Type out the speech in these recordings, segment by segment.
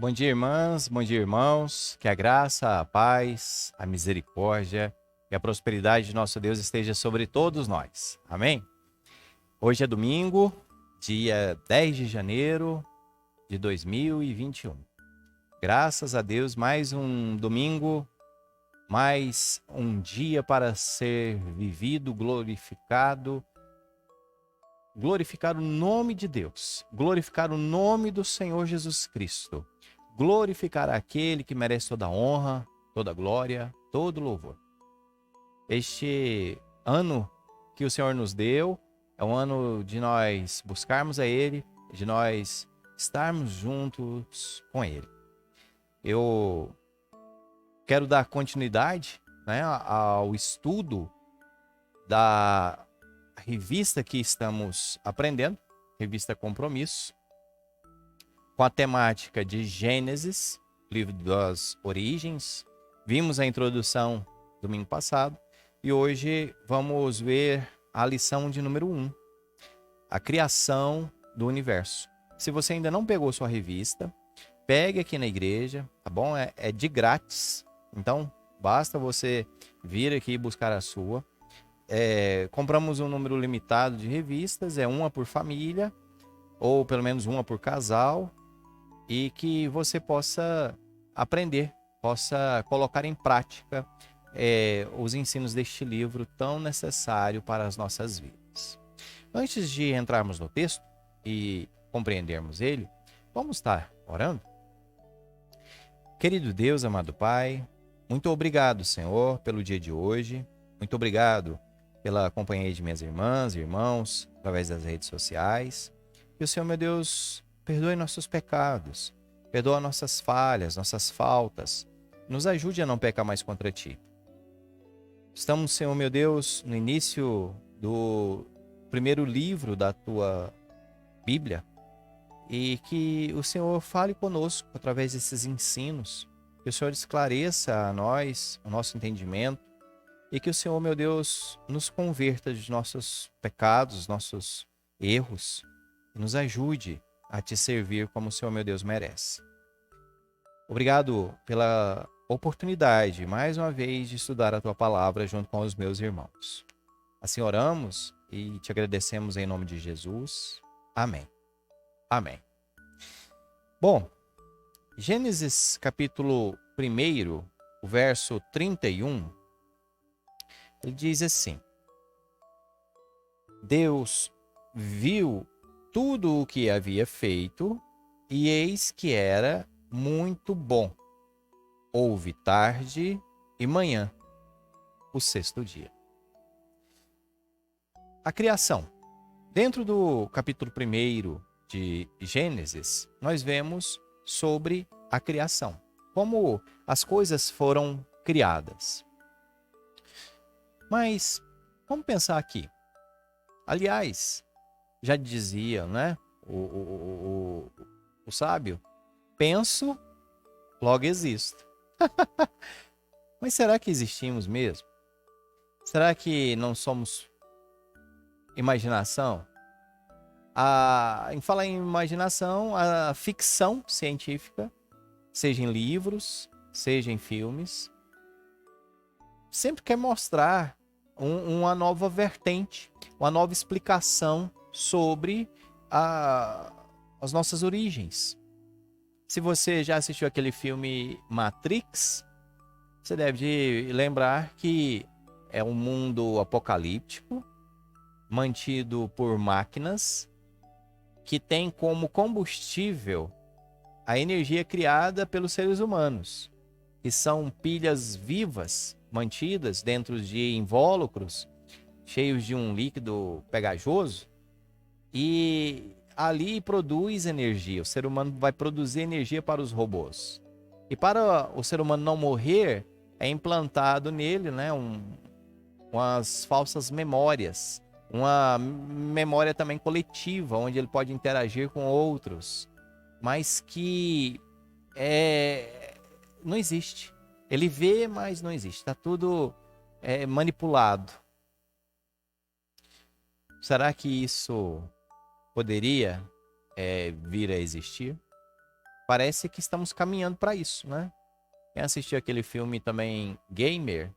Bom dia, irmãs, bom dia, irmãos. Que a graça, a paz, a misericórdia e a prosperidade de nosso Deus esteja sobre todos nós. Amém? Hoje é domingo, dia 10 de janeiro de 2021. Graças a Deus, mais um domingo, mais um dia para ser vivido, glorificar o nome de Deus, glorificar o nome do Senhor Jesus Cristo, glorificar aquele que merece toda a honra, toda a glória, todo o louvor. Este ano que o Senhor nos deu é um ano de nós buscarmos a Ele, de nós estarmos juntos com Ele. Eu quero dar continuidade, ao estudo da revista que estamos aprendendo, revista Compromisso, com a temática de Gênesis, livro das origens. Vimos a introdução domingo passado e hoje vamos ver a lição de número 1, a criação do universo. Se você ainda não pegou sua revista, pegue aqui na igreja, tá bom? É de grátis, então basta você vir aqui e buscar a sua. Compramos um número limitado de revistas, uma por família, ou pelo menos uma por casal, e que você possa aprender, possa colocar em prática os ensinos deste livro tão necessário para as nossas vidas. Antes de entrarmos no texto e compreendermos ele, vamos estar orando? Querido Deus, amado Pai, muito obrigado, Senhor, pelo dia de hoje. Muito obrigado pela companhia de minhas irmãs e irmãos através das redes sociais. Que o Senhor, meu Deus, perdoe nossos pecados, perdoa nossas falhas, nossas faltas. Nos ajude a não pecar mais contra Ti. Estamos, Senhor, meu Deus, no início do primeiro livro da Tua Bíblia, e que o Senhor fale conosco através desses ensinos, que o Senhor esclareça a nós o nosso entendimento e que o Senhor, meu Deus, nos converta de nossos pecados, nossos erros e nos ajude a Te servir como o Senhor, meu Deus, merece. Obrigado pela oportunidade, mais uma vez, de estudar a Tua palavra junto com os meus irmãos. Assim oramos e Te agradecemos em nome de Jesus. Amém. Amém. Bom, Gênesis capítulo 1, o verso 31, ele diz assim: Deus viu tudo o que havia feito, e eis que era muito bom. Houve tarde e manhã, o sexto dia. A criação. Dentro do capítulo 1 de Gênesis, nós vemos sobre a criação, como as coisas foram criadas. Mas vamos pensar aqui. Aliás, já dizia, né, o sábio, penso, logo existo. Mas será que existimos mesmo? Será que não somos imaginação? Em falar em imaginação, a ficção científica, seja em livros, seja em filmes, sempre quer mostrar uma nova vertente, uma nova explicação sobre as nossas origens. Se você já assistiu aquele filme Matrix, você deve lembrar que é um mundo apocalíptico, mantido por máquinas, que tem como combustível a energia criada pelos seres humanos, que são pilhas vivas mantidas dentro de invólucros cheios de um líquido pegajoso, e ali produz energia. O ser humano vai produzir energia para os robôs. E para o ser humano não morrer, é implantado nele, umas falsas memórias, uma memória também coletiva, onde ele pode interagir com outros, mas que não existe. Ele vê, mas não existe. Está tudo manipulado. Será que isso poderia vir a existir? parece que estamos caminhando para isso, né? Quem assistiu aquele filme também, Gamer,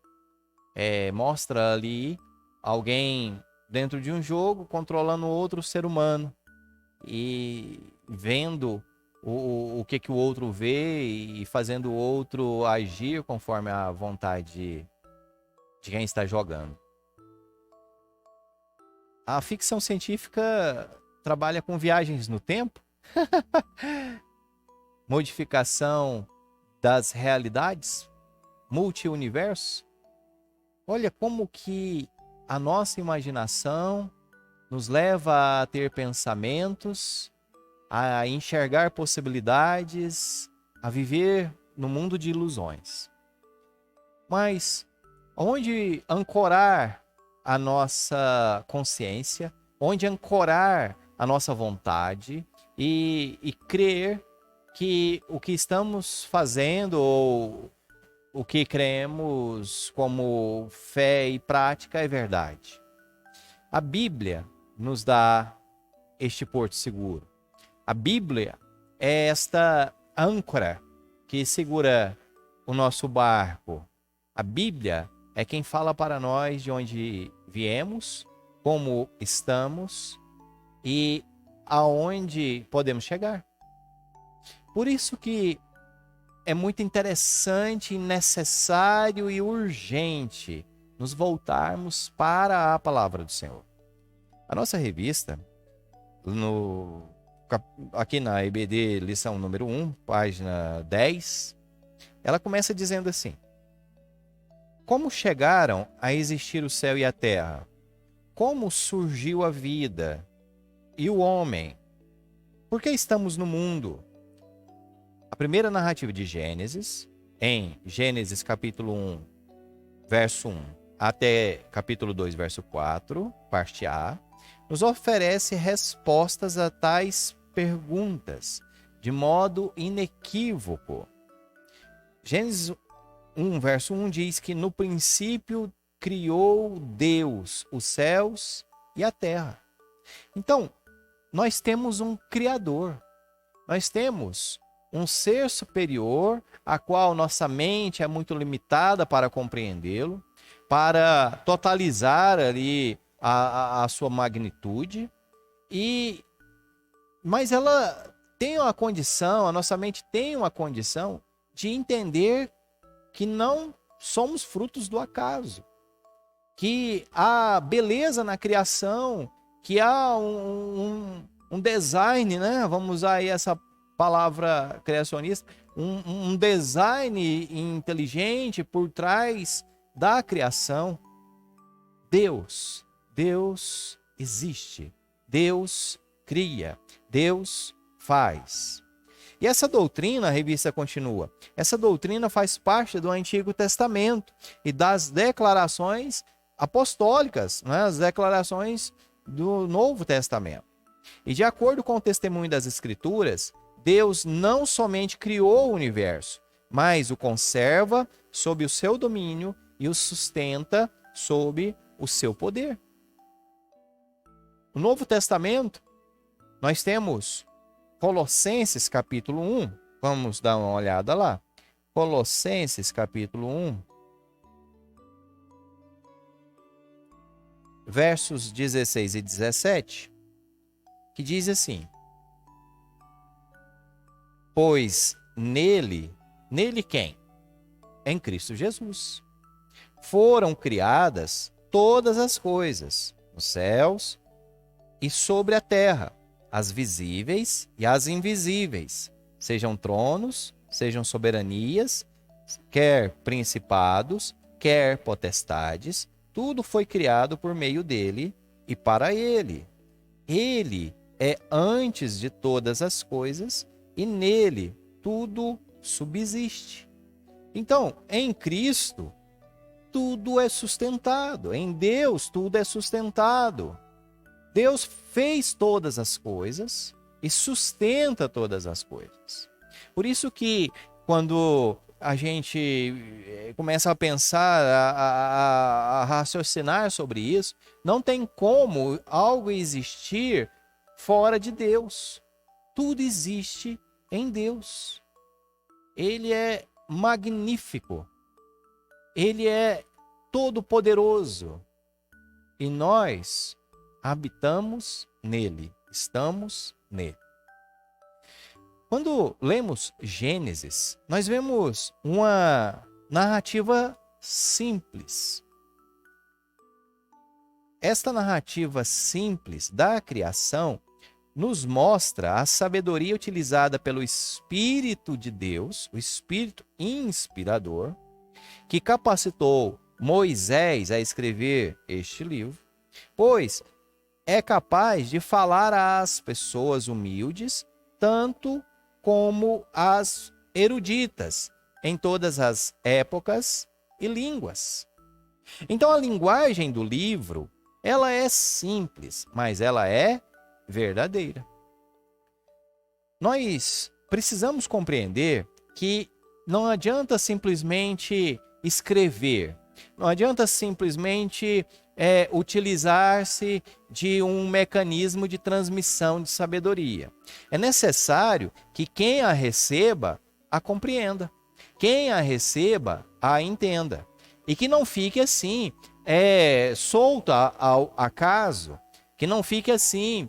mostra ali alguém dentro de um jogo controlando outro ser humano e vendo o que o outro vê e fazendo o outro agir conforme a vontade de quem está jogando. A ficção científica trabalha com viagens no tempo, modificação das realidades, multi-universo. Olha como que a nossa imaginação nos leva a ter pensamentos, a enxergar possibilidades, a viver no mundo de ilusões. Mas onde ancorar a nossa consciência, onde ancorar a nossa vontade e crer que o que estamos fazendo ou o que cremos como fé e prática é verdade. A Bíblia nos dá este porto seguro. A Bíblia é esta âncora que segura o nosso barco. A Bíblia é quem fala para nós de onde viemos, como estamos e aonde podemos chegar. Por isso que é muito interessante, necessário e urgente nos voltarmos para a palavra do Senhor. A nossa revista, aqui na EBD, lição número 1, página 10, ela começa dizendo assim: como chegaram a existir o céu e a terra? Como surgiu a vida e o homem? Por que estamos no mundo? A primeira narrativa de Gênesis, em Gênesis capítulo 1, verso 1 até capítulo 2, verso 4, parte A, nos oferece respostas a tais perguntas de modo inequívoco. Gênesis 1, verso 1 diz que no princípio criou Deus os céus e a terra. Então, nós temos um Criador, nós temos um ser superior, a qual nossa mente é muito limitada para compreendê-lo, para totalizar ali a sua magnitude, mas ela tem uma condição, a nossa mente tem uma condição de entender que não somos frutos do acaso, que há beleza na criação, que há um design, né? Vamos usar aí essa palavra criacionista, um design inteligente por trás da criação. Deus existe, Deus cria, Deus faz. E essa doutrina, a revista continua, essa doutrina faz parte do Antigo Testamento e das declarações apostólicas, né? As declarações do Novo Testamento. E de acordo com o testemunho das Escrituras, Deus não somente criou o universo, mas o conserva sob o seu domínio e o sustenta sob o seu poder. No Novo Testamento, nós temos Colossenses capítulo 1. Vamos dar uma olhada lá. Colossenses capítulo 1, versos 16 e 17, que diz assim: pois nele quem? Em Cristo Jesus, foram criadas todas as coisas, nos céus e sobre a terra, as visíveis e as invisíveis, sejam tronos, sejam soberanias, quer principados, quer potestades, tudo foi criado por meio dele e para ele. Ele é antes de todas as coisas e nele tudo subsiste. Então, em Cristo, tudo é sustentado. Em Deus, tudo é sustentado. Deus fez todas as coisas e sustenta todas as coisas. Por isso que, quando a gente começa a pensar, a raciocinar sobre isso, não tem como algo existir fora de Deus. Tudo existe em Deus. Ele é magnífico. Ele é todo-poderoso. E nós habitamos nele, estamos nele. Quando lemos Gênesis, nós vemos uma narrativa simples. Esta narrativa simples da criação nos mostra a sabedoria utilizada pelo Espírito de Deus, o Espírito inspirador, que capacitou Moisés a escrever este livro, pois é capaz de falar às pessoas humildes, tanto como às eruditas, em todas as épocas e línguas. Então a linguagem do livro, ela é simples, mas ela é verdadeira. Nós precisamos compreender que não adianta simplesmente escrever, não adianta simplesmente utilizar-se de um mecanismo de transmissão de sabedoria. É necessário que quem a receba a compreenda, quem a receba a entenda, e que não fique assim solta ao acaso, que não fique assim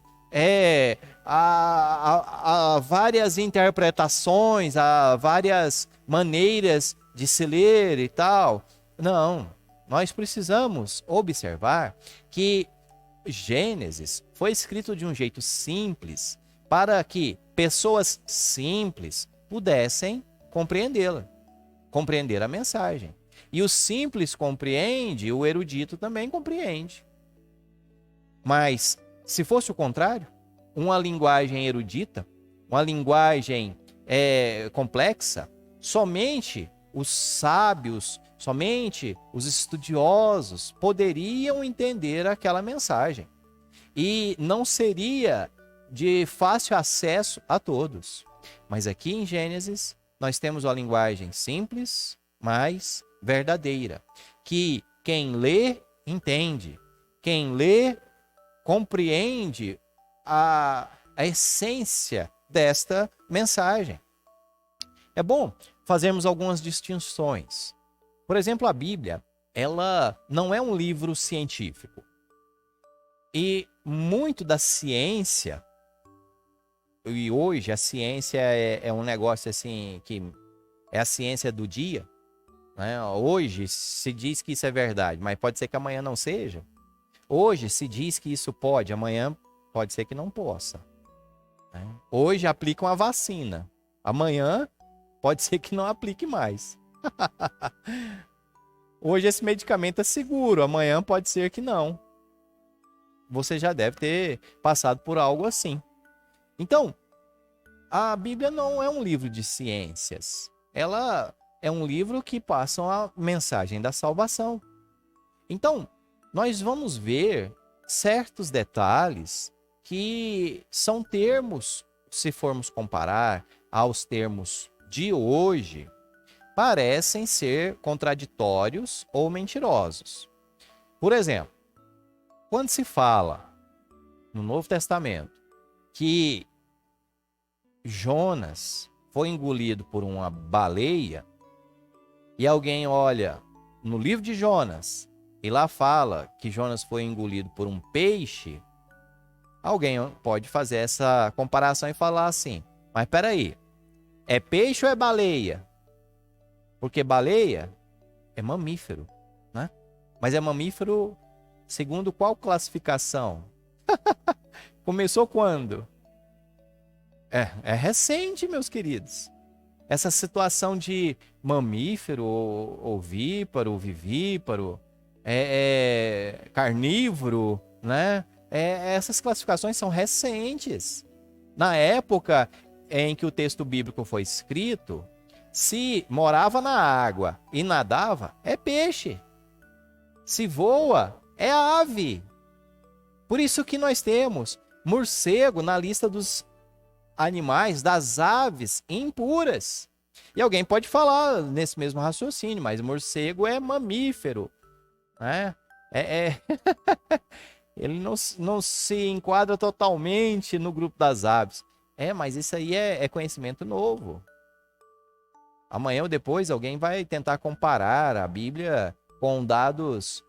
a várias interpretações, a várias maneiras de se ler e tal. Não, nós precisamos observar que Gênesis foi escrito de um jeito simples para que pessoas simples pudessem compreendê-la, compreender a mensagem. E o simples compreende, o erudito também compreende. Mas, se fosse o contrário, uma linguagem erudita, uma linguagem complexa, somente os sábios, somente os estudiosos poderiam entender aquela mensagem. E não seria de fácil acesso a todos. Mas aqui em Gênesis, nós temos uma linguagem simples, mas verdadeira, que quem lê, entende. Quem lê, compreende a essência desta mensagem. É bom fazermos algumas distinções. Por exemplo, a Bíblia, ela não é um livro científico. E muito da ciência, e hoje a ciência é um negócio assim, que é a ciência do dia, né? Hoje se diz que isso é verdade, mas pode ser que amanhã não seja. Hoje se diz que isso pode, amanhã pode ser que não possa. Né? Hoje aplicam a vacina, amanhã pode ser que não aplique mais. Hoje esse medicamento é seguro, amanhã pode ser que não. Você já deve ter passado por algo assim. Então, a Bíblia não é um livro de ciências. Ela é um livro que passa a mensagem da salvação. Então, nós vamos ver certos detalhes que são termos, se formos comparar aos termos de hoje, parecem ser contraditórios ou mentirosos. Por exemplo, quando se fala no Novo Testamento que Jonas foi engolido por uma baleia, e alguém olha no livro de Jonas e lá fala que Jonas foi engolido por um peixe, alguém pode fazer essa comparação e falar assim, mas espera aí, é peixe ou é baleia? Porque baleia é mamífero, né? Mas é mamífero segundo qual classificação? Começou quando? É recente, meus queridos. Essa situação de mamífero, ovíparo, vivíparo, carnívoro, né? Essas classificações são recentes. Na época em que o texto bíblico foi escrito, se morava na água e nadava, é peixe. Se voa, é ave. Por isso que nós temos morcego na lista dos animais, das aves impuras. E alguém pode falar nesse mesmo raciocínio, mas morcego é mamífero, né? Ele não se enquadra totalmente no grupo das aves. Mas isso aí é conhecimento novo. Amanhã ou depois alguém vai tentar comparar a Bíblia com dados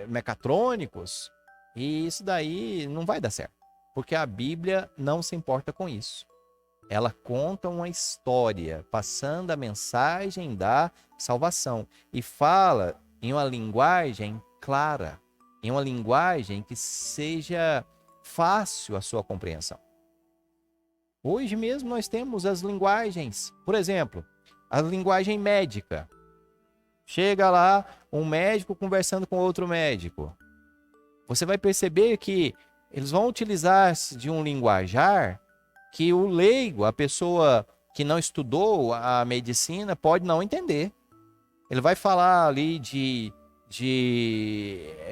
mecatrônicos, e isso daí não vai dar certo, porque a Bíblia não se importa com isso. Ela conta uma história, passando a mensagem da salvação, e fala em uma linguagem clara, em uma linguagem que seja fácil a sua compreensão. Hoje mesmo nós temos as linguagens, por exemplo, a linguagem médica. Chega lá um médico conversando com outro médico. Você vai perceber que eles vão utilizar de um linguajar que o leigo, a pessoa que não estudou a medicina, pode não entender. Ele vai falar ali de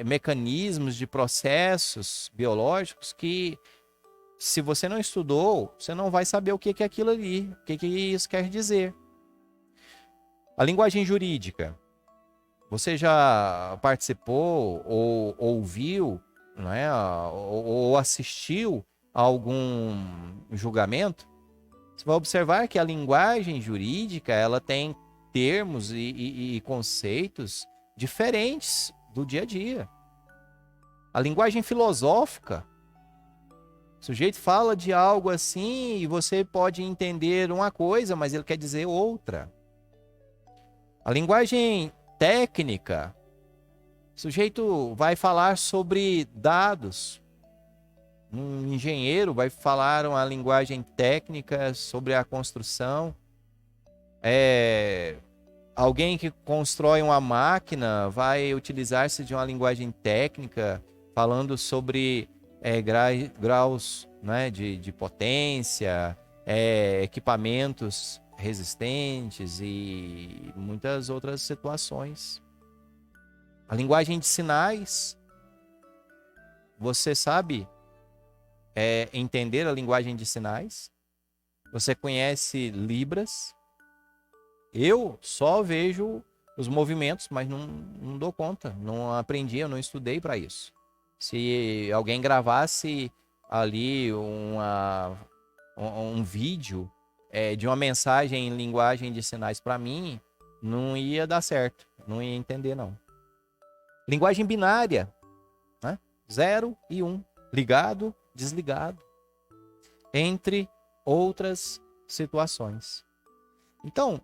mecanismos, de processos biológicos que, se você não estudou, você não vai saber o que é aquilo ali, o que isso quer dizer. A linguagem jurídica. Você já participou ou ouviu, não é, ou assistiu a algum julgamento? Você vai observar que a linguagem jurídica, ela tem termos e conceitos diferentes do dia a dia. A linguagem filosófica, o sujeito fala de algo assim e você pode entender uma coisa, mas ele quer dizer outra. A linguagem técnica, o sujeito vai falar sobre dados. Um engenheiro vai falar uma linguagem técnica sobre a construção. Alguém que constrói uma máquina vai utilizar-se de uma linguagem técnica, falando sobre graus, né, de potência, equipamentos resistentes e muitas outras situações. A linguagem de sinais, você sabe entender a linguagem de sinais? Você conhece Libras? Eu só vejo os movimentos, mas não dou conta, não aprendi, eu não estudei para isso. Se alguém gravasse ali um vídeo de uma mensagem em linguagem de sinais para mim, não ia dar certo, não ia entender não. Linguagem binária, né? 0 e 1, ligado, desligado, entre outras situações. Então,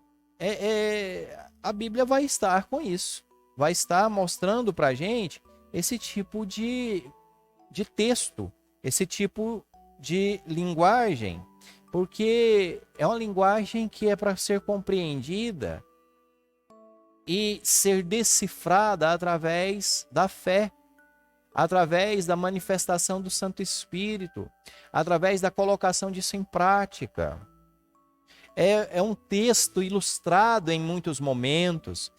a Bíblia vai estar com isso, vai estar mostrando para a gente esse tipo de texto, esse tipo de linguagem, porque é uma linguagem que é para ser compreendida e ser decifrada através da fé, através da manifestação do Santo Espírito, através da colocação disso em prática. É um texto ilustrado em muitos momentos,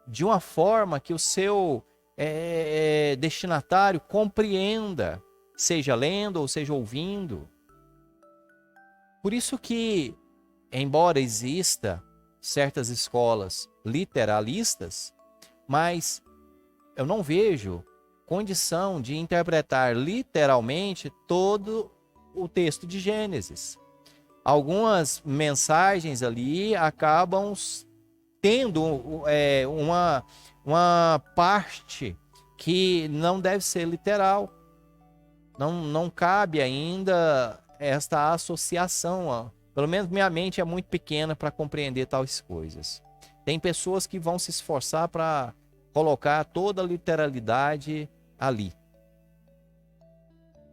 de uma forma que o seu destinatário compreenda, seja lendo ou seja ouvindo. Por isso que, embora exista certas escolas literalistas, mas eu não vejo condição de interpretar literalmente todo o texto de Gênesis. Algumas mensagens ali acabam tendo uma parte que não deve ser literal. Não cabe ainda esta associação. Pelo menos minha mente é muito pequena para compreender tais coisas. Tem pessoas que vão se esforçar para colocar toda a literalidade ali.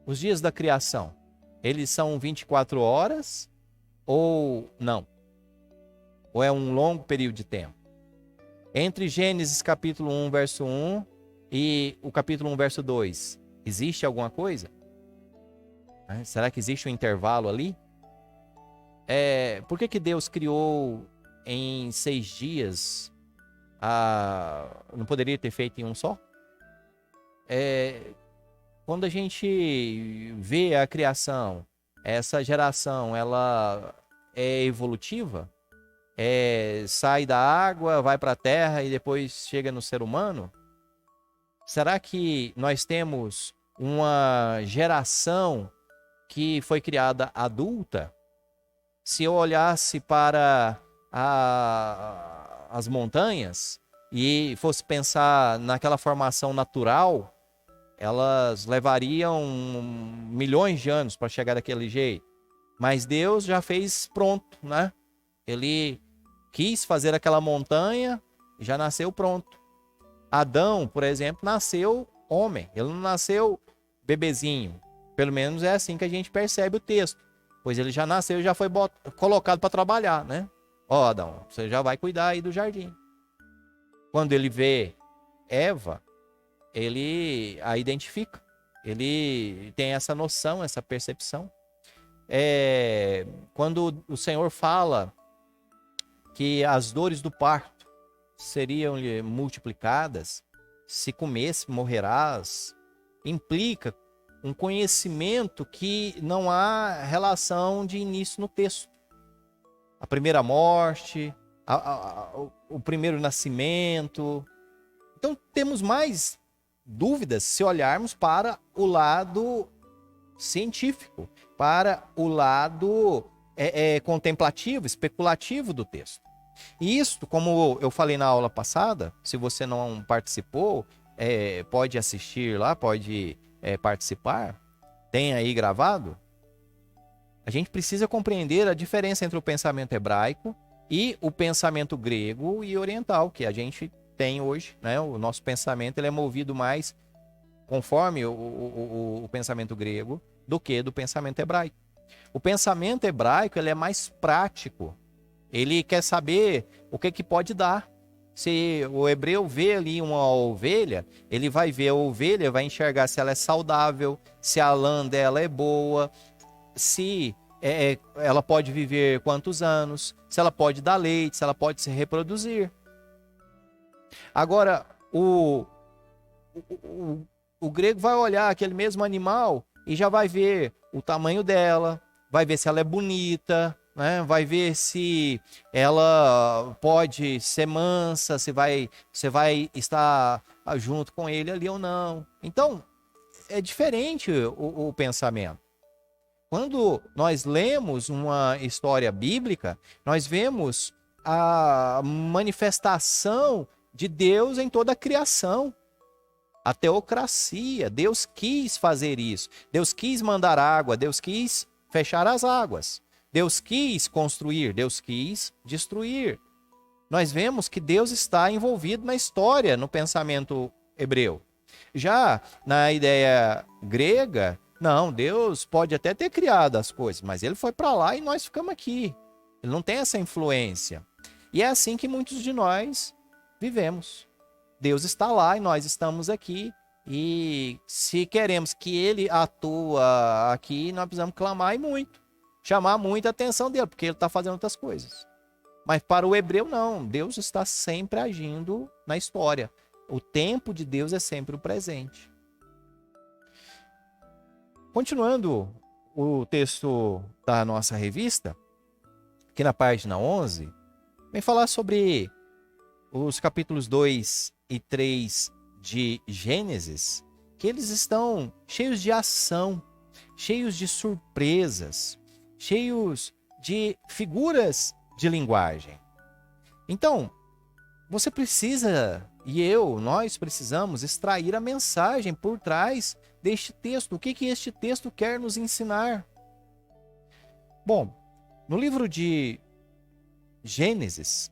Os dias da criação, eles são 24 horas ou não? Ou é um longo período de tempo? Entre Gênesis capítulo 1, verso 1 e o capítulo 1, verso 2, existe alguma coisa? Será que existe um intervalo ali? Por que Deus criou em 6 dias? Não poderia ter feito em um só? Quando a gente vê a criação, essa geração, ela é evolutiva? Sai da água, vai para a terra e depois chega no ser humano? Será que nós temos uma geração que foi criada adulta, se eu olhasse para as montanhas e fosse pensar naquela formação natural, elas levariam milhões de anos para chegar daquele jeito. Mas Deus já fez pronto, né? Ele quis fazer aquela montanha e já nasceu pronto. Adão, por exemplo, nasceu homem. Ele não nasceu bebezinho. Pelo menos é assim que a gente percebe o texto. Pois ele já nasceu e já foi colocado para trabalhar, né? Ó, Adão, você já vai cuidar aí do jardim. Quando ele vê Eva, ele a identifica. Ele tem essa noção, essa percepção. Quando o Senhor fala que as dores do parto seriam multiplicadas, se comesse, morrerás, implica um conhecimento que não há relação de início no texto. A primeira morte, o primeiro nascimento. Então temos mais dúvidas se olharmos para o lado científico, para o lado contemplativo, especulativo do texto. E isso, como eu falei na aula passada, se você não participou, pode assistir lá, pode participar, tem aí gravado. A gente precisa compreender a diferença entre o pensamento hebraico e o pensamento grego e oriental, que a gente tem hoje, né? O nosso pensamento ele é movido mais conforme o pensamento grego do que do pensamento hebraico. O pensamento hebraico ele é mais prático. Ele quer saber o que pode dar. Se o hebreu vê ali uma ovelha, ele vai ver a ovelha, vai enxergar se ela é saudável, se a lã dela é boa, se ela pode viver quantos anos, se ela pode dar leite, se ela pode se reproduzir. Agora, o grego vai olhar aquele mesmo animal e já vai ver o tamanho dela, vai ver se ela é bonita, né? Vai ver se ela pode ser mansa, se você vai estar junto com ele ali ou não. Então, é diferente o pensamento. Quando nós lemos uma história bíblica, nós vemos a manifestação de Deus em toda a criação. A teocracia, Deus quis fazer isso. Deus quis mandar água, Deus quis fechar as águas. Deus quis construir, Deus quis destruir. Nós vemos que Deus está envolvido na história, no pensamento hebreu. Já na ideia grega, não, Deus pode até ter criado as coisas, mas ele foi para lá e nós ficamos aqui. Ele não tem essa influência. E é assim que muitos de nós vivemos. Deus está lá e nós estamos aqui. E se queremos que ele atua aqui, nós precisamos clamar e muito. Chamar muito a atenção dele, porque ele está fazendo outras coisas. Mas para o hebreu, não. Deus está sempre agindo na história. O tempo de Deus é sempre o presente. Continuando o texto da nossa revista, aqui na página 11, vem falar sobre os capítulos 2 e 3 de Gênesis, que eles estão cheios de ação, cheios de surpresas, cheios de figuras de linguagem. Então, você precisa, nós precisamos extrair a mensagem por trás deste texto. O que este texto quer nos ensinar? Bom, no livro de Gênesis,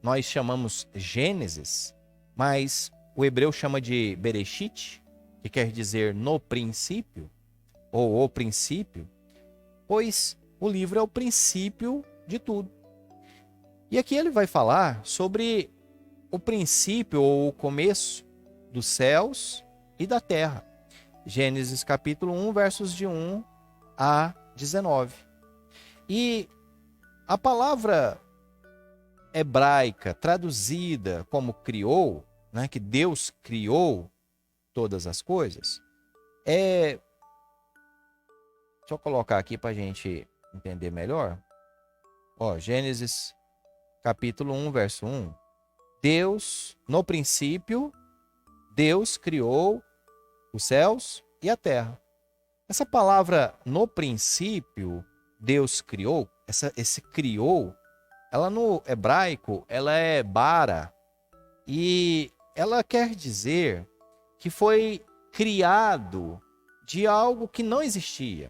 nós chamamos Gênesis, mas o hebreu chama de Bereshit, que quer dizer no princípio, ou o princípio, pois o livro é o princípio de tudo. E aqui ele vai falar sobre o princípio ou o começo dos céus e da terra. Gênesis capítulo 1, versos de 1 a 19. E a palavra hebraica traduzida como criou, né, que Deus criou todas as coisas, deixa eu colocar aqui para a gente entender melhor. Gênesis capítulo 1, verso 1. Deus, no princípio, Deus criou os céus e a terra. Essa palavra, no princípio, Deus criou, esse criou, ela no hebraico, ela é bara, e ela quer dizer que foi criado de algo que não existia.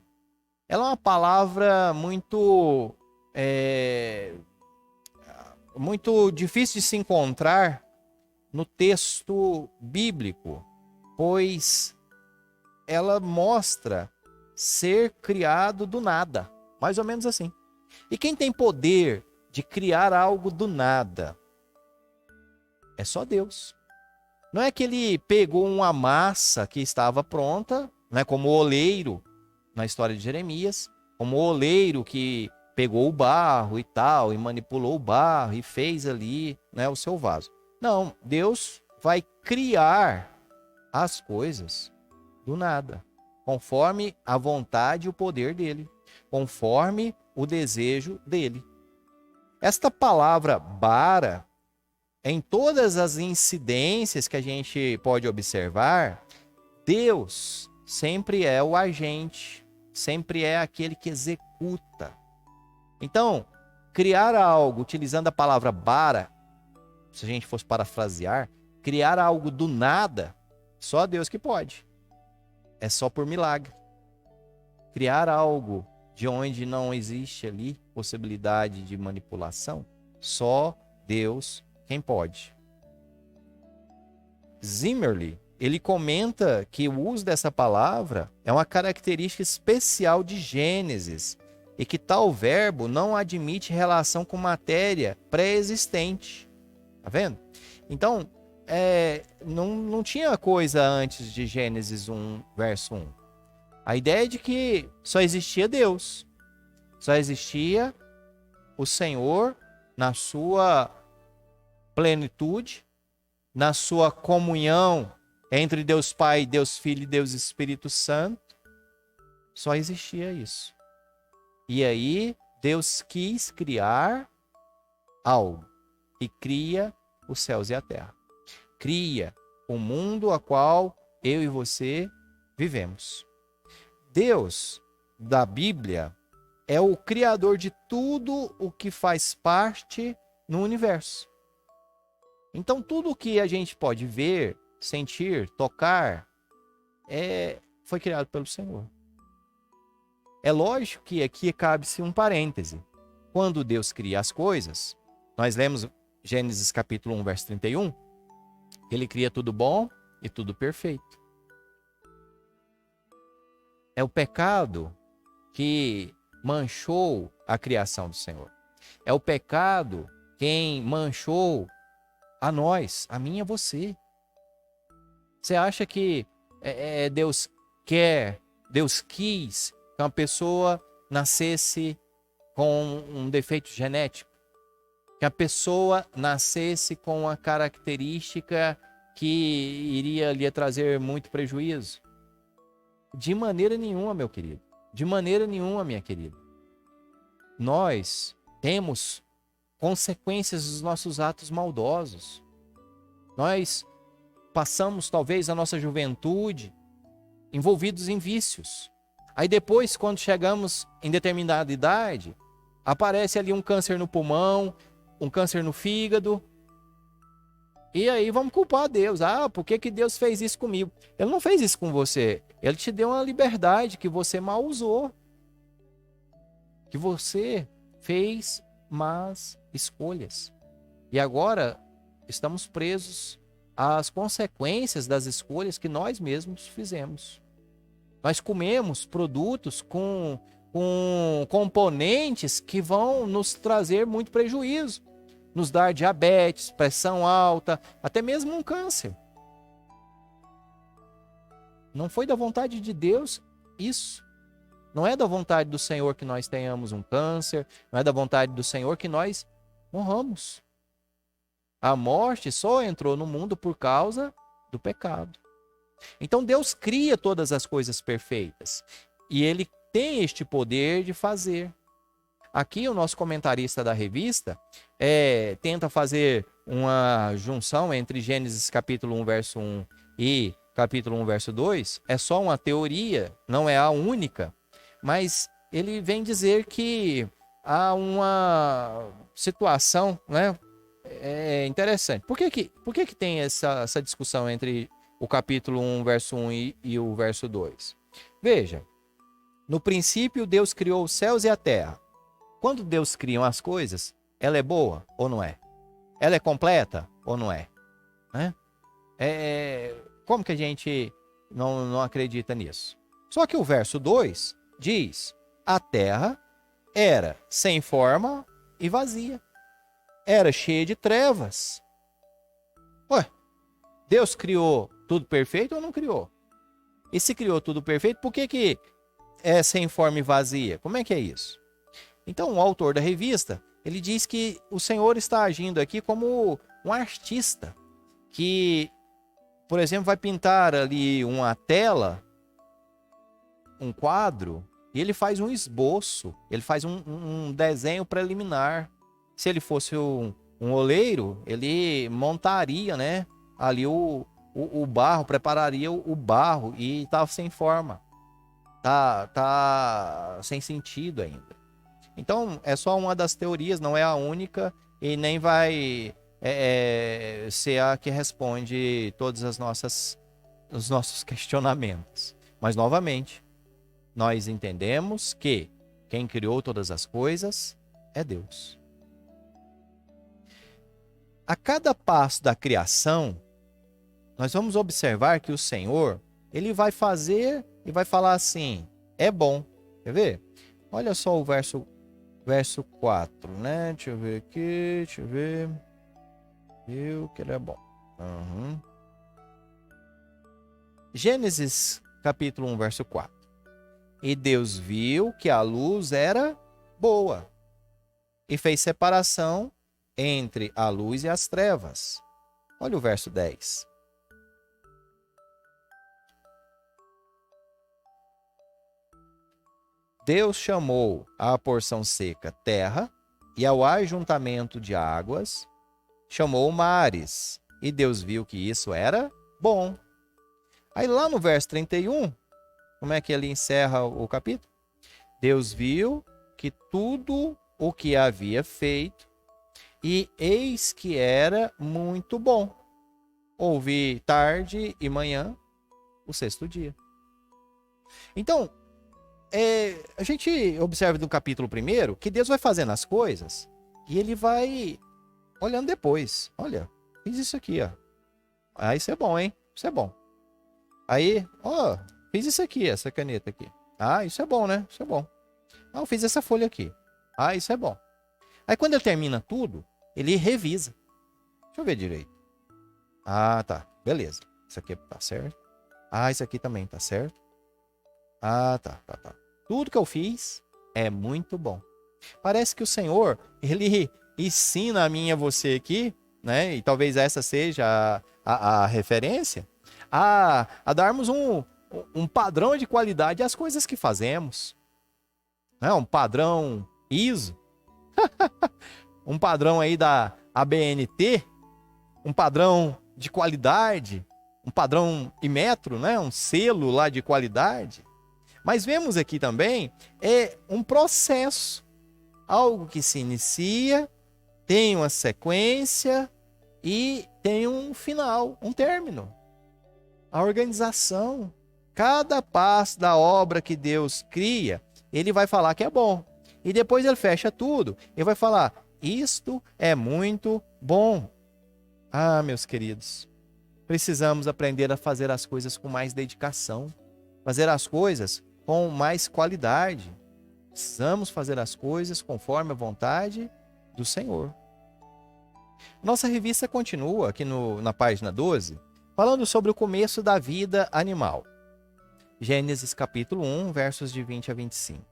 Ela é uma palavra muito difícil de se encontrar no texto bíblico, pois ela mostra ser criado do nada, mais ou menos assim. E quem tem poder de criar algo do nada é só Deus. Não é que ele pegou uma massa que estava pronta, né, como o oleiro na história de Jeremias, como o oleiro que pegou o barro e tal, e manipulou o barro e fez ali, né, o seu vaso. Não, Deus vai criar as coisas do nada, conforme a vontade e o poder dele, conforme o desejo dele. Esta palavra bara, em todas as incidências que a gente pode observar, Deus sempre é o agente, sempre é aquele que executa. Então, criar algo utilizando a palavra bara, se a gente fosse parafrasear, criar algo do nada, só Deus que pode. É só por milagre. Criar algo de onde não existe ali possibilidade de manipulação, só Deus quem pode. Zimmerli, ele comenta que o uso dessa palavra é uma característica especial de Gênesis e que tal verbo não admite relação com matéria pré-existente. Tá vendo? Então, não tinha coisa antes de Gênesis 1, verso 1. A ideia é de que só existia Deus. Só existia o Senhor na sua plenitude, na sua comunhão entre Deus Pai, Deus Filho e Deus Espírito Santo. Só existia isso. E aí, Deus quis criar algo. E cria os céus e a terra. Cria o mundo a qual eu e você vivemos. Deus, da Bíblia, é o criador de tudo o que faz parte no universo. Então, tudo o que a gente pode ver, sentir, tocar, foi criado pelo Senhor. É lógico que aqui cabe-se um parêntese. Quando Deus cria as coisas, nós lemos Gênesis capítulo 1, verso 31, ele cria tudo bom e tudo perfeito. É o pecado que manchou a criação do Senhor. É o pecado quem manchou a nós, a mim e a você. Você acha que Deus quis que uma pessoa nascesse com um defeito genético? Que a pessoa nascesse com uma característica que iria lhe trazer muito prejuízo? De maneira nenhuma, meu querido. De maneira nenhuma, minha querida. Nós temos consequências dos nossos atos maldosos. Nós passamos, talvez, a nossa juventude envolvidos em vícios. Aí depois, quando chegamos em determinada idade, aparece ali um câncer no pulmão, um câncer no fígado. E aí vamos culpar Deus. Por que Deus fez isso comigo? Ele não fez isso com você. Ele te deu uma liberdade que você mal usou. Que você fez más escolhas. E agora estamos presos às consequências das escolhas que nós mesmos fizemos. Nós comemos produtos com componentes que vão nos trazer muito prejuízo. Nos dar diabetes, pressão alta, até mesmo um câncer. Não foi da vontade de Deus isso. Não é da vontade do Senhor que nós tenhamos um câncer, não é da vontade do Senhor que nós morramos. A morte só entrou no mundo por causa do pecado. Então Deus cria todas as coisas perfeitas e Ele tem este poder de fazer. Aqui o nosso comentarista da revista tenta fazer uma junção entre Gênesis capítulo 1, verso 1 e capítulo 1, verso 2, é só uma teoria, não é a única, mas ele vem dizer que há uma situação, né, interessante. Por que tem essa discussão entre o capítulo 1, verso 1 e o verso 2? Veja, no princípio Deus criou os céus e a terra. Quando Deus cria as coisas, ela é boa ou não é? Ela é completa ou não é? Né? Como que a gente não acredita nisso? Só que o verso 2 diz: a terra era sem forma e vazia. Era cheia de trevas. Ué, Deus criou tudo perfeito ou não criou? E se criou tudo perfeito, por que é sem forma e vazia? Como é que é isso? Então, o autor da revista, ele diz que o Senhor está agindo aqui como um artista que, por exemplo, vai pintar ali uma tela, um quadro, e ele faz um esboço, ele faz um desenho preliminar. Se ele fosse um oleiro, ele montaria, né, ali o barro, prepararia o barro e tá sem forma. Tá sem sentido ainda. Então, é só uma das teorias, não é a única e nem vai ser a que responde todos os nossos questionamentos. Mas, novamente, nós entendemos que quem criou todas as coisas é Deus. A cada passo da criação, nós vamos observar que o Senhor, ele vai fazer e vai falar assim, é bom. Quer ver? Olha só o verso 4, né? Deixa eu ver aqui, deixa eu ver. Viu que ele é bom. Gênesis capítulo 1, verso 4. E Deus viu que a luz era boa e fez separação entre a luz e as trevas. Olha o verso 10. Deus chamou à porção seca terra e ao ajuntamento de águas chamou mares. E Deus viu que isso era bom. Aí lá no verso 31, como é que ele encerra o capítulo? Deus viu que tudo o que havia feito e eis que era muito bom. Houve tarde e manhã, o sexto dia. Então, a gente observa no capítulo 1 que Deus vai fazendo as coisas e ele vai olhando depois. Olha, fiz isso aqui, ó. Ah, isso é bom, hein? Isso é bom. Aí, ó, fiz isso aqui, essa caneta aqui. Ah, isso é bom, né? Isso é bom. Ah, eu fiz essa folha aqui. Ah, isso é bom. Aí quando ele termina tudo, ele revisa. Deixa eu ver direito. Ah, tá. Beleza. Isso aqui tá certo. Ah, isso aqui também tá certo. Ah, tá. Tudo que eu fiz é muito bom. Parece que o Senhor, ele ensina a mim e a você aqui, né? E talvez essa seja a referência, a darmos um padrão de qualidade às coisas que fazemos. Né? Um padrão ISO, um padrão aí da ABNT, um padrão de qualidade, um padrão Inmetro, né? Um selo lá de qualidade. Mas vemos aqui também um processo, algo que se inicia, tem uma sequência e tem um final, um término. A organização, cada passo da obra que Deus cria, ele vai falar que é bom. E depois ele fecha tudo e vai falar, isto é muito bom. Ah, meus queridos, precisamos aprender a fazer as coisas com mais dedicação, fazer as coisas com mais qualidade. Precisamos fazer as coisas conforme a vontade do Senhor. Nossa revista continua aqui na página 12, falando sobre o começo da vida animal. Gênesis capítulo 1, versos de 20 a 25.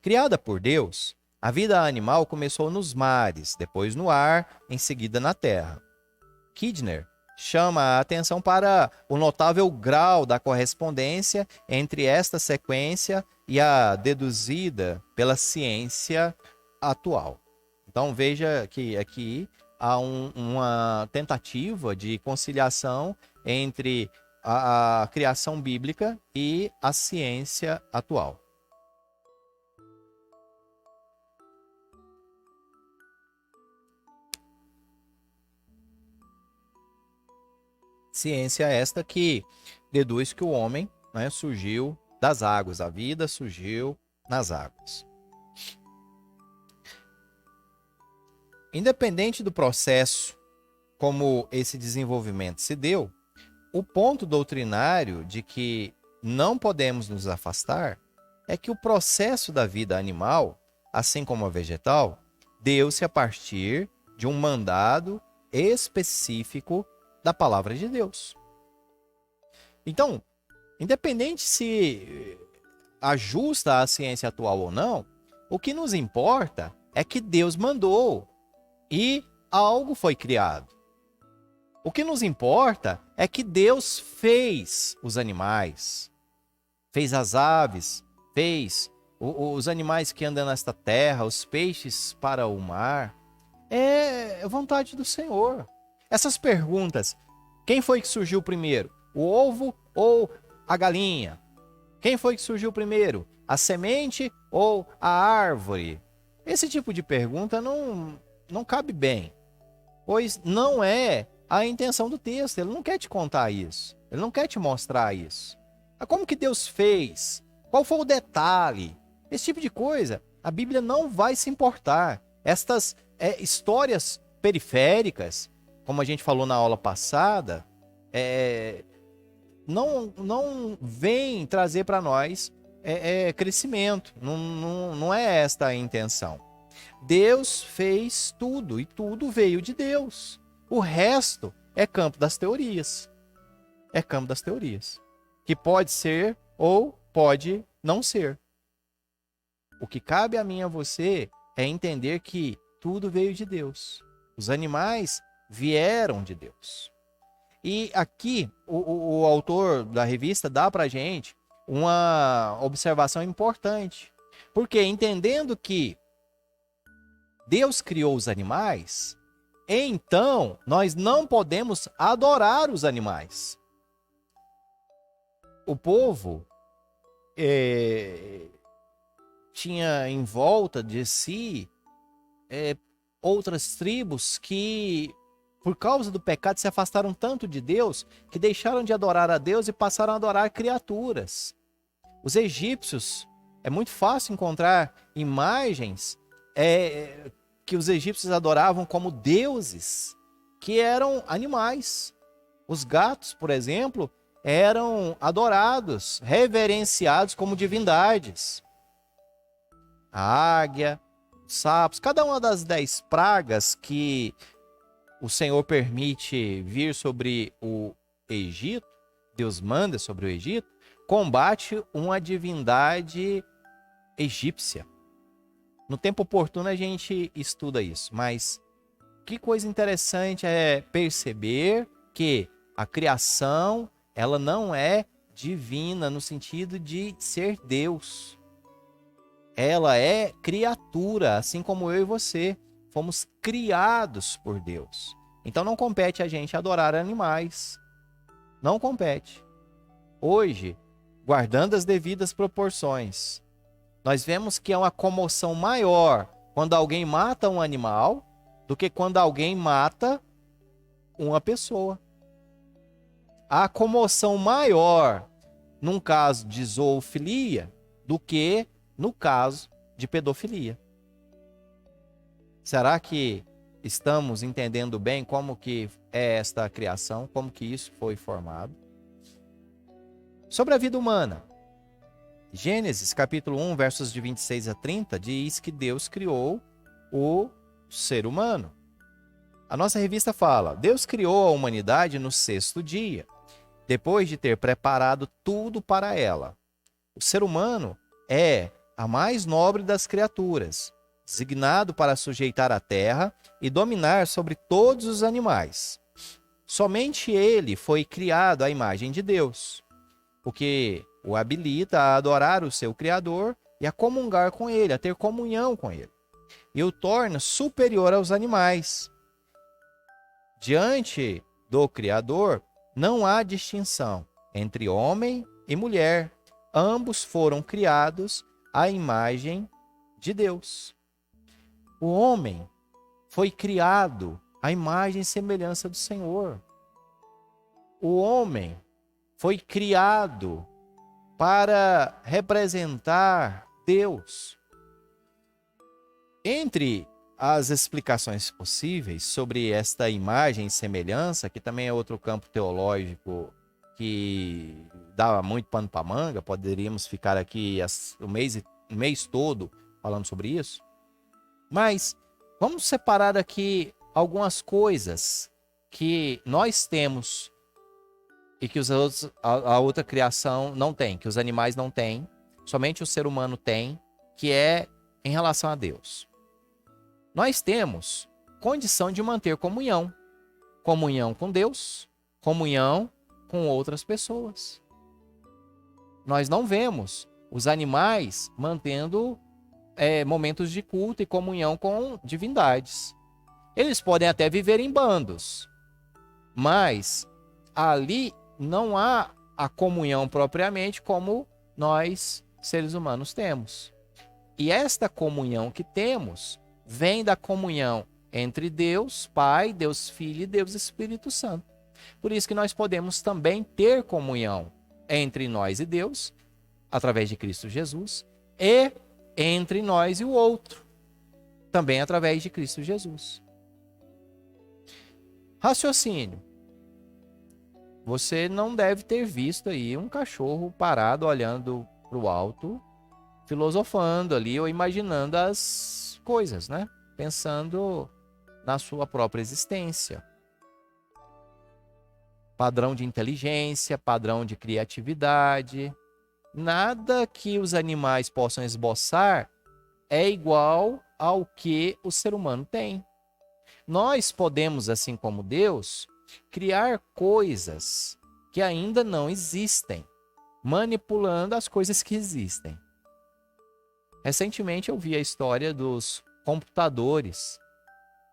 Criada por Deus, a vida animal começou nos mares, depois no ar, em seguida na terra. Kidner chama a atenção para o notável grau da correspondência entre esta sequência e a deduzida pela ciência atual. Então veja que aqui há uma tentativa de conciliação entre a criação bíblica e a ciência atual. Ciência esta que deduz que o homem, né, surgiu das águas, a vida surgiu nas águas. Independente do processo como esse desenvolvimento se deu, o ponto doutrinário de que não podemos nos afastar é que o processo da vida animal, assim como a vegetal, deu-se a partir de um mandado específico da palavra de Deus. Então, independente se ajusta à ciência atual ou não, o que nos importa é que Deus mandou e algo foi criado. O que nos importa é que Deus fez os animais, fez as aves, fez os animais que andam nesta terra, os peixes para o mar. É vontade do Senhor. Essas perguntas, quem foi que surgiu primeiro? O ovo ou a galinha? Quem foi que surgiu primeiro? A semente ou a árvore? Esse tipo de pergunta não cabe bem, pois não é a intenção do texto. Ele não quer te contar isso. Ele não quer te mostrar isso. Como que Deus fez? Qual foi o detalhe? Esse tipo de coisa, a Bíblia não vai se importar. Estas histórias periféricas, como a gente falou na aula passada, não vem trazer para nós crescimento. Não é esta a intenção. Deus fez tudo e tudo veio de Deus. O resto é campo das teorias. É campo das teorias. Que pode ser ou pode não ser. O que cabe a mim e a você é entender que tudo veio de Deus. Os animais vieram de Deus. E aqui o autor da revista dá para a gente uma observação importante. Porque entendendo que Deus criou os animais, então nós não podemos adorar os animais. O povo tinha em volta de si outras tribos que, por causa do pecado, se afastaram tanto de Deus que deixaram de adorar a Deus e passaram a adorar criaturas. Os egípcios, é muito fácil encontrar imagens que os egípcios adoravam como deuses, que eram animais. Os gatos, por exemplo, eram adorados, reverenciados como divindades. A águia, os sapos, cada uma das 10 pragas que o Senhor permite vir sobre o Egito, Deus manda sobre o Egito, combate uma divindade egípcia. No tempo oportuno a gente estuda isso, mas que coisa interessante é perceber que a criação, ela não é divina no sentido de ser Deus. Ela é criatura, assim como eu e você. Fomos criados por Deus. Então não compete a gente adorar animais. Não compete. Hoje, guardando as devidas proporções, nós vemos que é uma comoção maior quando alguém mata um animal do que quando alguém mata uma pessoa. Há comoção maior num caso de zoofilia do que no caso de pedofilia. Será que estamos entendendo bem como que é esta criação, como que isso foi formado? Sobre a vida humana, Gênesis capítulo 1, versos de 26 a 30, diz que Deus criou o ser humano. A nossa revista fala: Deus criou a humanidade no 6º dia, depois de ter preparado tudo para ela. O ser humano é a mais nobre das criaturas, designado para sujeitar a terra e dominar sobre todos os animais. Somente ele foi criado à imagem de Deus, o que o habilita a adorar o seu Criador e a comungar com ele, a ter comunhão com ele, e o torna superior aos animais. Diante do Criador, Não há distinção entre homem e mulher. Ambos foram criados à imagem de Deus. O homem foi criado à imagem e semelhança do Senhor. O homem foi criado para representar Deus. Entre as explicações possíveis sobre esta imagem e semelhança, que também é outro campo teológico que dá muito pano para manga, poderíamos ficar aqui o mês todo falando sobre isso, mas vamos separar aqui algumas coisas que nós temos e que a outra criação não tem, que os animais não têm, somente o ser humano tem, que é em relação a Deus. Nós temos condição de manter comunhão. Comunhão com Deus, comunhão com outras pessoas. Nós não vemos os animais mantendo momentos de culto e comunhão com divindades. Eles podem até viver em bandos, mas ali não há a comunhão propriamente como nós, seres humanos, temos. E esta comunhão que temos vem da comunhão entre Deus Pai, Deus Filho e Deus Espírito Santo. Por isso que nós podemos também ter comunhão entre nós e Deus, através de Cristo Jesus, e entre nós e o outro, também através de Cristo Jesus. Raciocínio. Você não deve ter visto aí um cachorro parado olhando para o alto, filosofando ali ou imaginando as coisas, né? Pensando na sua própria existência. Padrão de inteligência, padrão de criatividade. Nada que os animais possam esboçar é igual ao que o ser humano tem. Nós podemos, assim como Deus, criar coisas que ainda não existem, manipulando as coisas que existem. Recentemente eu vi a história dos computadores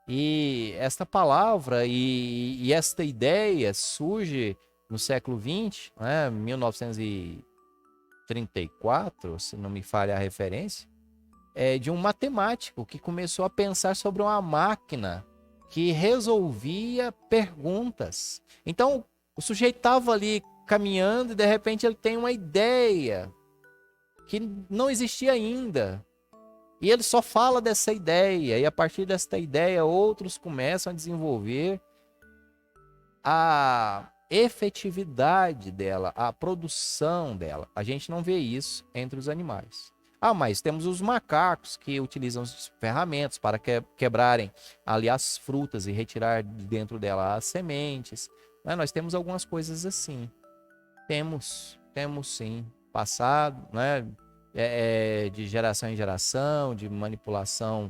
e esta palavra e esta ideia surge no século XX, né, 1934, se não me falha a referência, de um matemático que começou a pensar sobre uma máquina que resolvia perguntas. Então, o sujeito estava ali caminhando e de repente ele tem uma ideia que não existia ainda. E ele só fala dessa ideia, e a partir dessa ideia outros começam a desenvolver a efetividade dela, a produção dela. A gente não vê isso entre os animais. Mas temos os macacos que utilizam as ferramentas para quebrarem ali as frutas e retirar dentro dela as sementes. Nós temos algumas coisas assim. Temos sim, passado, né? De geração em geração, de manipulação,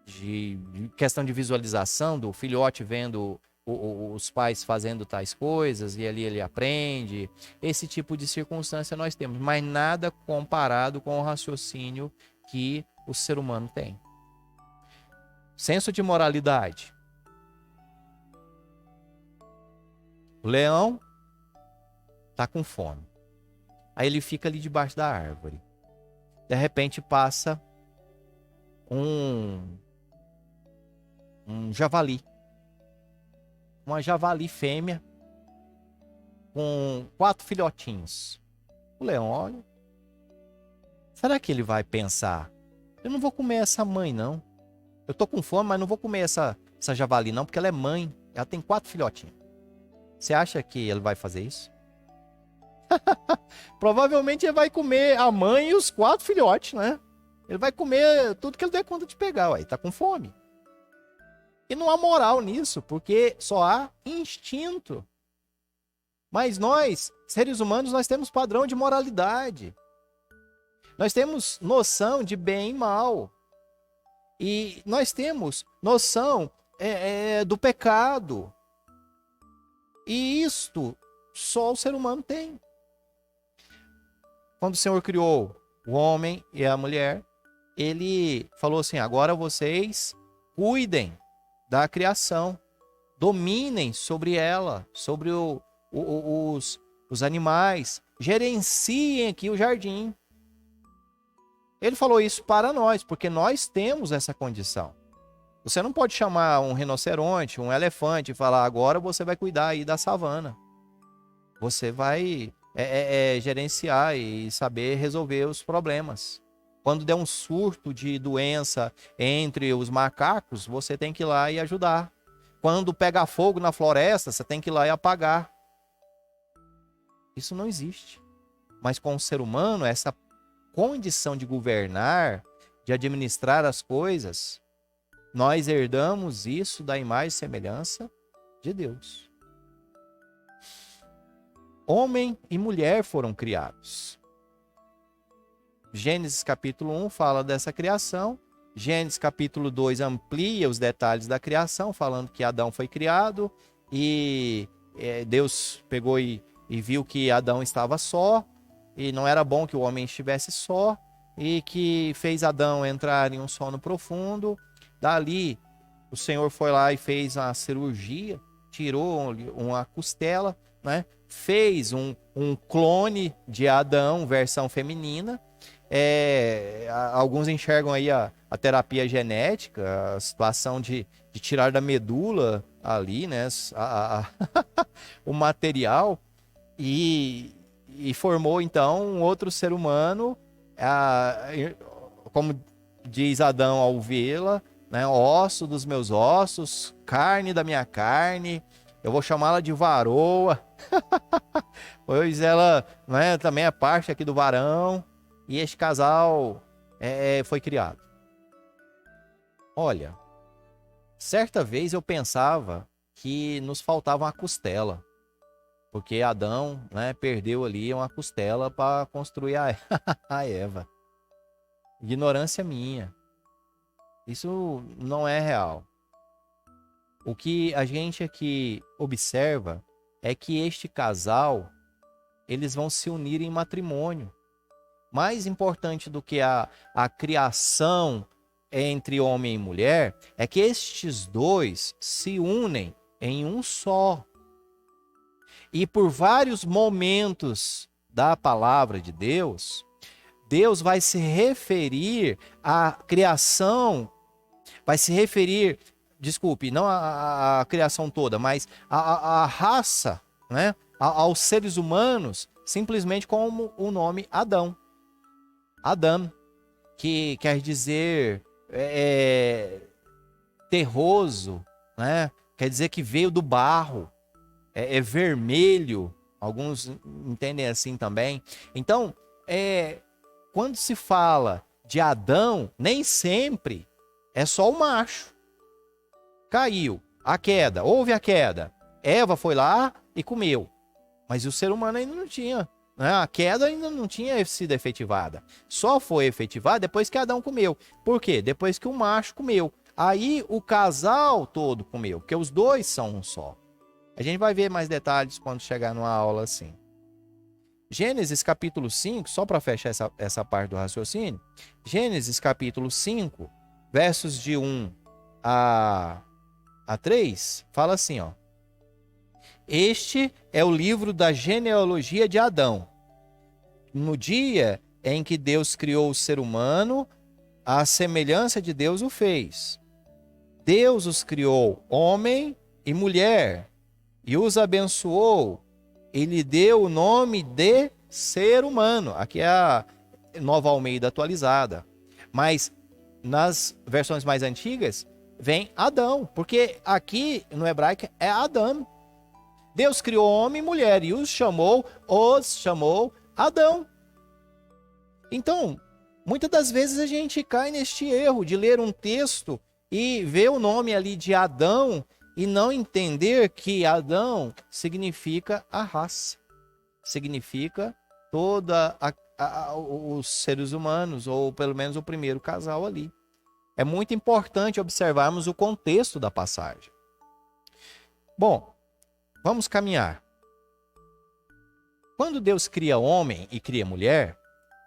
de questão de visualização do filhote vendo os pais fazendo tais coisas e ali ele aprende. Esse tipo de circunstância nós temos, mas nada comparado com o raciocínio que o ser humano tem. Senso de moralidade. O leão está com fome. Aí ele fica ali debaixo da árvore. De repente passa um javali. Uma javali fêmea com 4 filhotinhos. O leão olha. Será que ele vai pensar? Eu não vou comer essa mãe, não. Eu tô com fome, mas não vou comer essa javali, não, porque ela é mãe. Ela tem 4 filhotinhos. Você acha que ele vai fazer isso? Provavelmente ele vai comer a mãe e os 4 filhotes, né? Ele vai comer tudo que ele der conta de pegar, ué. Tá com fome. E não há moral nisso, porque só há instinto. Mas nós, seres humanos, nós temos padrão de moralidade. Nós temos noção de bem e mal. E nós temos noção do pecado. E isto só o ser humano tem. Quando o Senhor criou o homem e a mulher, ele falou assim: agora vocês cuidem da criação, dominem sobre ela, sobre o os animais, gerenciem aqui o jardim. Ele falou isso para nós, porque nós temos essa condição. Você não pode chamar um rinoceronte, um elefante e falar, agora você vai cuidar aí da savana. Você vai gerenciar e saber resolver os problemas. Quando der um surto de doença entre os macacos, você tem que ir lá e ajudar. Quando pega fogo na floresta, você tem que ir lá e apagar. Isso não existe. Mas com o ser humano, essa condição de governar, de administrar as coisas, nós herdamos isso da imagem e semelhança de Deus. Homem e mulher foram criados. Gênesis capítulo 1 fala dessa criação. Gênesis capítulo 2 amplia os detalhes da criação, falando que Adão foi criado e Deus pegou e viu que Adão estava só e não era bom que o homem estivesse só e que fez Adão entrar em um sono profundo. Dali, o Senhor foi lá e fez uma cirurgia, tirou uma costela, né? Fez um clone de Adão, versão feminina. Alguns enxergam aí a terapia genética, a situação de tirar da medula ali, né? O material e formou então um outro ser humano, como diz Adão ao vê-la, né? Osso dos meus ossos, carne da minha carne. Eu vou chamá-la de varoa, pois ela, né, também é parte aqui do varão. E este casal foi criado. Olha, certa vez eu pensava que nos faltava uma costela, porque Adão, né, perdeu ali uma costela para construir a Eva. Ignorância minha. Isso não é real. O que a gente aqui observa é que este casal, eles vão se unir em matrimônio. Mais importante do que a criação entre homem e mulher é que estes dois se unem em um só. E por vários momentos da palavra de Deus, Deus vai se referir à criação, vai se referir, desculpe, não à criação toda, mas à raça, né? Aos seres humanos, simplesmente como o nome Adão. Adão, que quer dizer terroso, né? Quer dizer que veio do barro, é vermelho, alguns entendem assim também. Então, quando se fala de Adão, nem sempre é só o macho. Caiu, a queda, houve a queda. Eva foi lá e comeu, mas o ser humano ainda não tinha. A queda ainda não tinha sido efetivada. Só foi efetivada depois que Adão comeu. Por quê? Depois que o macho comeu. Aí o casal todo comeu, porque os dois são um só. A gente vai ver mais detalhes quando chegar numa aula assim. Gênesis capítulo 5, só para fechar essa parte do raciocínio. Gênesis capítulo 5, versos de 1 a 3, fala assim, ó. Este é o livro da genealogia de Adão. No dia em que Deus criou o ser humano, à semelhança de Deus o fez. Deus os criou homem e mulher, e os abençoou, e lhe deu o nome de ser humano. Aqui é a Nova Almeida atualizada. Mas nas versões mais antigas, vem Adão, porque aqui no hebraico é Adão. Deus criou homem e mulher e os chamou Adão. Então, muitas das vezes a gente cai neste erro de ler um texto e ver o nome ali de Adão e não entender que Adão significa a raça, significa toda os seres humanos, ou pelo menos o primeiro casal ali. É muito importante observarmos o contexto da passagem. Bom, vamos caminhar. Quando Deus cria homem e cria mulher,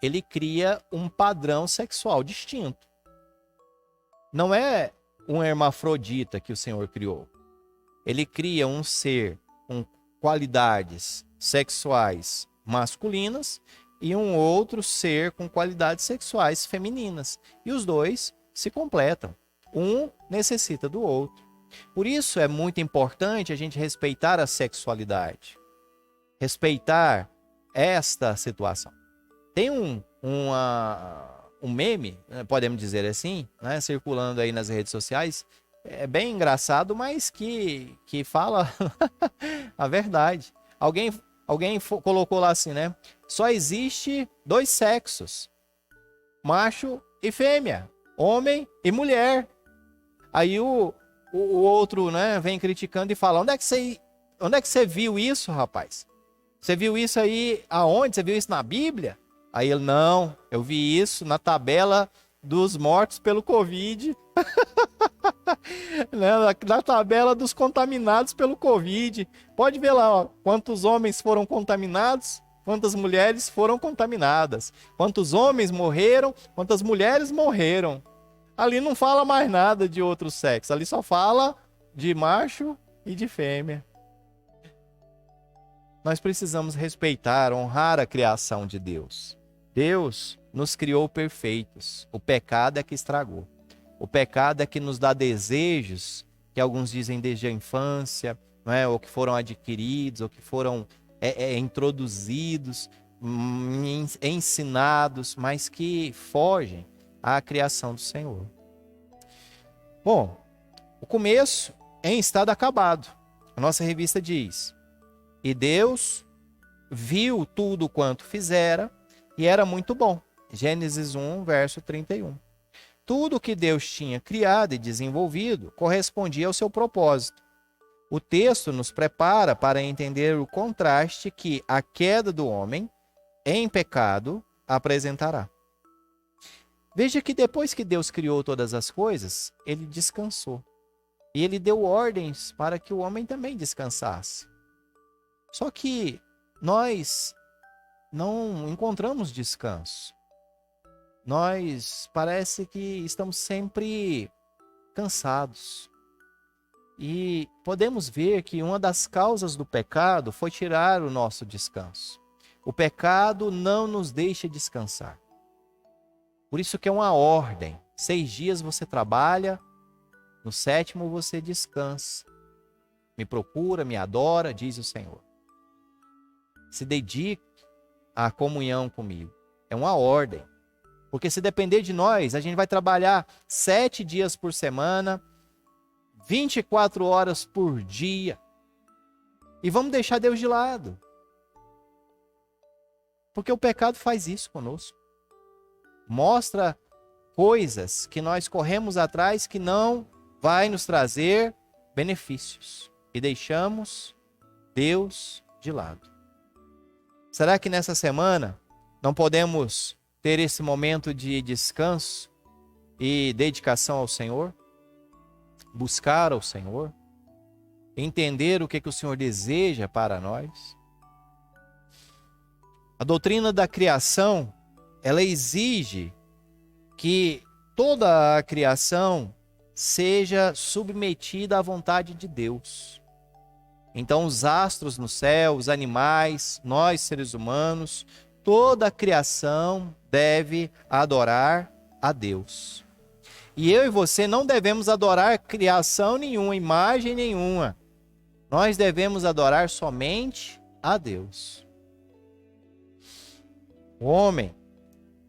ele cria um padrão sexual distinto. Não é um hermafrodita que o Senhor criou. Ele cria um ser com qualidades sexuais masculinas e um outro ser com qualidades sexuais femininas. E os dois se completam. Um necessita do outro. Por isso é muito importante a gente respeitar a sexualidade. Respeitar esta situação. Tem um meme, podemos dizer assim, né, circulando aí nas redes sociais, é bem engraçado, mas que fala a verdade. Alguém colocou lá assim, né? Só existe dois sexos, macho e fêmea, homem e mulher. Aí o outro, né, vem criticando e fala, onde é que você viu isso, rapaz? Você viu isso aí aonde? Você viu isso na Bíblia? Aí ele, não, eu vi isso na tabela dos mortos pelo Covid. Na tabela dos contaminados pelo Covid. Pode ver lá, ó, quantos homens foram contaminados, quantas mulheres foram contaminadas. Quantos homens morreram, quantas mulheres morreram. Ali não fala mais nada de outro sexo. Ali só fala de macho e de fêmea. Nós precisamos respeitar, honrar a criação de Deus. Deus nos criou perfeitos. O pecado é que estragou. O pecado é que nos dá desejos, que alguns dizem desde a infância, não é? Ou que foram adquiridos, ou que foram introduzidos, ensinados, mas que fogem à criação do Senhor. Bom, o começo é em estado acabado. A nossa revista diz: e Deus viu tudo quanto fizera, e era muito bom. Gênesis 1, verso 31. Tudo que Deus tinha criado e desenvolvido correspondia ao seu propósito. O texto nos prepara para entender o contraste que a queda do homem em pecado apresentará. Veja que depois que Deus criou todas as coisas, ele descansou. E ele deu ordens para que o homem também descansasse. Só que nós não encontramos descanso. Nós parece que estamos sempre cansados. E podemos ver que uma das causas do pecado foi tirar o nosso descanso. O pecado não nos deixa descansar. Por isso que é uma ordem. 6 dias você trabalha, no 7º você descansa. Me procura, me adora, diz o Senhor. Se dedique à comunhão comigo. É uma ordem. Porque se depender de nós, a gente vai trabalhar 7 dias por semana, 24 horas por dia. E vamos deixar Deus de lado. Porque o pecado faz isso conosco. Mostra coisas que nós corremos atrás que não vai nos trazer benefícios. E deixamos Deus de lado. Será que nessa semana não podemos ter esse momento de descanso e dedicação ao Senhor? Buscar ao Senhor? Entender o que o Senhor deseja para nós? A doutrina da criação, ela exige que toda a criação seja submetida à vontade de Deus. Então, os astros no céu, os animais, nós seres humanos, toda a criação deve adorar a Deus. E eu e você não devemos adorar criação nenhuma, imagem nenhuma. Nós devemos adorar somente a Deus. O homem,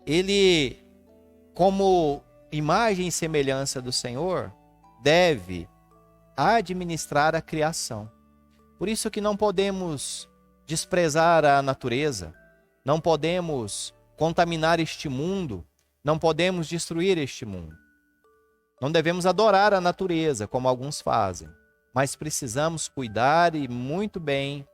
ele, como imagem e semelhança do Senhor, deve administrar a criação. Por isso que não podemos desprezar a natureza, não podemos contaminar este mundo, não podemos destruir este mundo. Não devemos adorar a natureza, como alguns fazem, mas precisamos cuidar e muito bem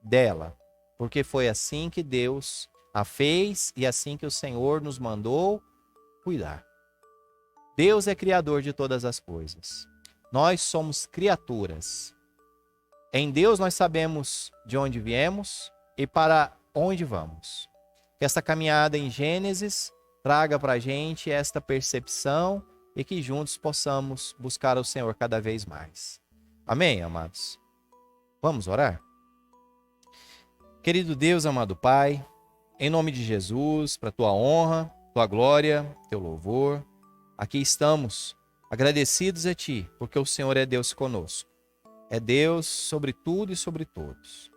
dela, porque foi assim que Deus a fez e assim que o Senhor nos mandou cuidar. Deus é criador de todas as coisas. Nós somos criaturas. Em Deus nós sabemos de onde viemos e para onde vamos. Que esta caminhada em Gênesis traga para a gente esta percepção e que juntos possamos buscar o Senhor cada vez mais. Amém, amados? Vamos orar? Querido Deus, amado Pai, em nome de Jesus, para tua honra, tua glória, teu louvor, aqui estamos, agradecidos a Ti, porque o Senhor é Deus conosco. É Deus sobre tudo e sobre todos.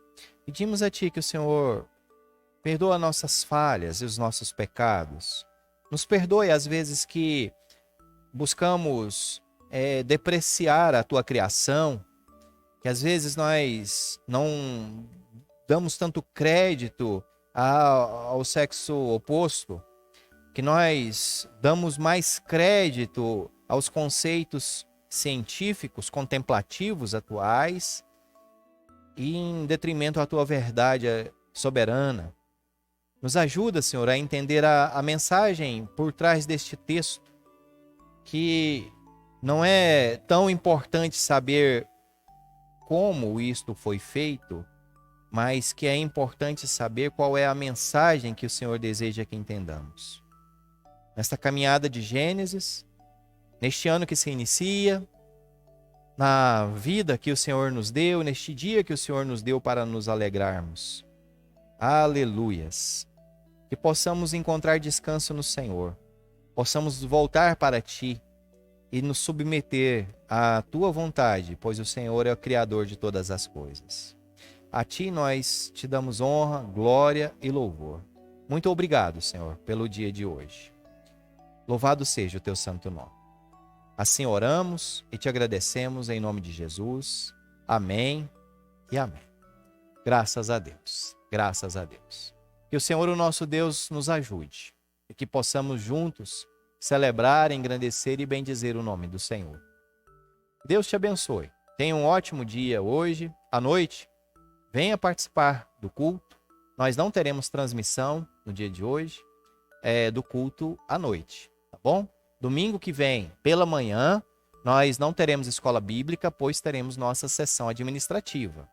Pedimos a Ti que o Senhor perdoa nossas falhas e os nossos pecados. Nos perdoe às vezes que buscamos depreciar a Tua criação, que às vezes nós não damos tanto crédito ao sexo oposto, que nós damos mais crédito aos conceitos científicos, contemplativos atuais, e em detrimento à tua verdade soberana. Nos ajuda, Senhor, a entender a mensagem por trás deste texto, que não é tão importante saber como isto foi feito, mas que é importante saber qual é a mensagem que o Senhor deseja que entendamos. Nesta caminhada de Gênesis, neste ano que se inicia, na vida que o Senhor nos deu, neste dia que o Senhor nos deu para nos alegrarmos. Aleluias! Que possamos encontrar descanso no Senhor, possamos voltar para Ti e nos submeter à Tua vontade, pois o Senhor é o Criador de todas as coisas. A Ti nós te damos honra, glória e louvor. Muito obrigado, Senhor, pelo dia de hoje. Louvado seja o Teu santo nome. Assim oramos e te agradecemos em nome de Jesus. Amém e amém. Graças a Deus, graças a Deus. Que o Senhor, o nosso Deus, nos ajude e que possamos juntos celebrar, engrandecer e bendizer o nome do Senhor. Deus te abençoe. Tenha um ótimo dia hoje, à noite. Venha participar do culto. Nós não teremos transmissão no dia de hoje, do culto à noite, tá bom? Domingo que vem, pela manhã, nós não teremos escola bíblica, pois teremos nossa sessão administrativa.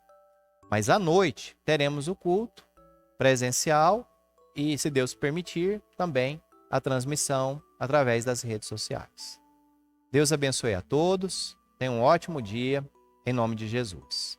Mas à noite teremos o culto presencial e, se Deus permitir, também a transmissão através das redes sociais. Deus abençoe a todos. Tenha um ótimo dia, em nome de Jesus.